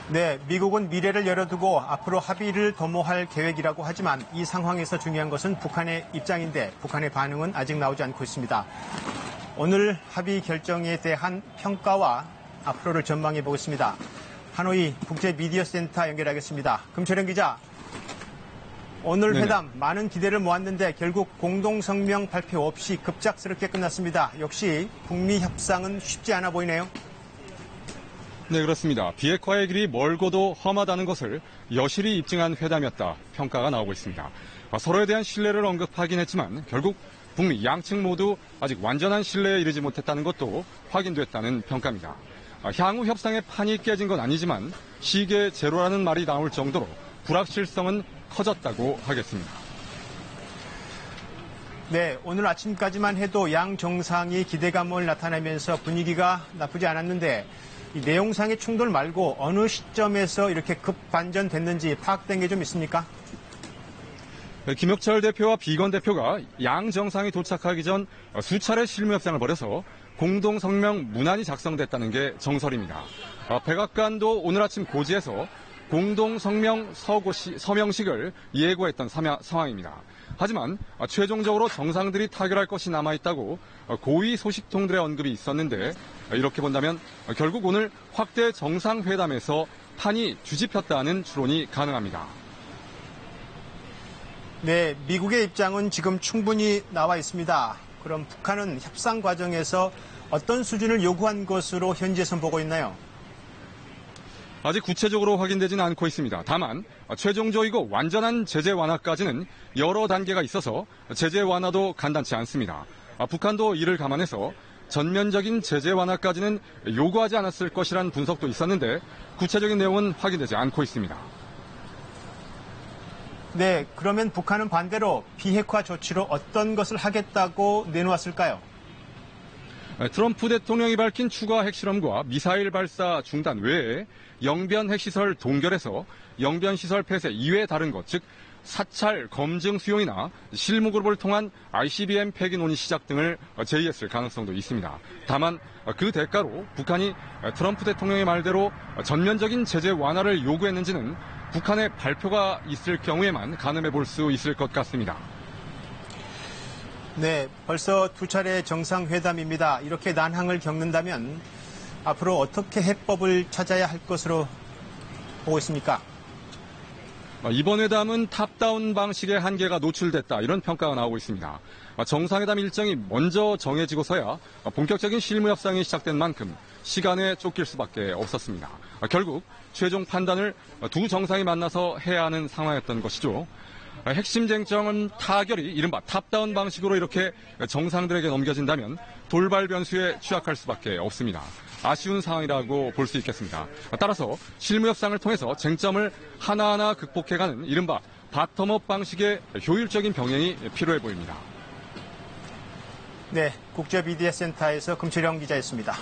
네, 미국은 미래를 열어두고 앞으로 합의를 도모할 계획이라고 하지만 이 상황에서 중요한 것은 북한의 입장인데 북한의 반응은 아직 나오지 않고 있습니다. 오늘 합의 결정에 대한 평가와 앞으로를 전망해 보겠습니다. 하노이 국제미디어센터 연결하겠습니다. 금철현 기자, 오늘 회담 많은 기대를 모았는데 결국 공동성명 발표 없이 급작스럽게 끝났습니다. 역시 북미 협상은 쉽지 않아 보이네요. 네, 그렇습니다. 비핵화의 길이 멀고도 험하다는 것을 여실히 입증한 회담이었다 평가가 나오고 있습니다. 서로에 대한 신뢰를 언급하긴 했지만 결국 북미 양측 모두 아직 완전한 신뢰에 이르지 못했다는 것도 확인됐다는 평가입니다. 향후 협상의 판이 깨진 건 아니지만 시계 제로라는 말이 나올 정도로 불확실성은 커졌다고 하겠습니다. 네, 오늘 아침까지만 해도 양 정상이 기대감을 나타내면서 분위기가 나쁘지 않았는데 이 내용상의 충돌 말고 어느 시점에서 이렇게 급반전됐는지 파악된 게 좀 있습니까? 김혁철 대표와 비건 대표가 양 정상이 도착하기 전 수차례 실무 협상을 벌여서 공동성명 문안이 작성됐다는 게 정설입니다. 백악관도 오늘 아침 고지에서 공동성명 서명식을 예고했던 상황입니다. 하지만 최종적으로 정상들이 타결할 것이 남아있다고 고위 소식통들의 언급이 있었는데 이렇게 본다면 결국 오늘 확대 정상회담에서 판이 뒤집혔다는 추론이 가능합니다. 네, 미국의 입장은 지금 충분히 나와 있습니다. 그럼 북한은 협상 과정에서 어떤 수준을 요구한 것으로 현지에선 보고 있나요? 아직 구체적으로 확인되지는 않고 있습니다. 다만 최종적이고 완전한 제재 완화까지는 여러 단계가 있어서 제재 완화도 간단치 않습니다. 북한도 이를 감안해서 전면적인 제재 완화까지는 요구하지 않았을 것이라는 분석도 있었는데 구체적인 내용은 확인되지 않고 있습니다. 네, 그러면 북한은 반대로 비핵화 조치로 어떤 것을 하겠다고 내놓았을까요? 트럼프 대통령이 밝힌 추가 핵실험과 미사일 발사 중단 외에 영변 핵시설 동결에서 영변 시설 폐쇄 이외에 다른 것, 즉 사찰 검증 수용이나 실무 그룹을 통한 ICBM 폐기 논의 시작 등을 제의했을 가능성도 있습니다. 다만 그 대가로 북한이 트럼프 대통령의 말대로 전면적인 제재 완화를 요구했는지는 북한의 발표가 있을 경우에만 가늠해 볼 수 있을 것 같습니다. 네, 벌써 두 차례 정상회담입니다. 이렇게 난항을 겪는다면 앞으로 어떻게 해법을 찾아야 할 것으로 보고 있습니까? 이번 회담은 탑다운 방식의 한계가 노출됐다, 이런 평가가 나오고 있습니다. 정상회담 일정이 먼저 정해지고서야 본격적인 실무 협상이 시작된 만큼 시간에 쫓길 수밖에 없었습니다. 결국 최종 판단을 두 정상이 만나서 해야 하는 상황이었던 것이죠. 핵심 쟁점은 타결이 이른바 탑다운 방식으로 이렇게 정상들에게 넘겨진다면 돌발 변수에 취약할 수밖에 없습니다. 아쉬운 상황이라고 볼 수 있겠습니다. 따라서 실무 협상을 통해서 쟁점을 하나하나 극복해가는 이른바 바텀업 방식의 효율적인 병행이 필요해 보입니다. 네, 국제미디어센터에서 금철영 기자였습니다.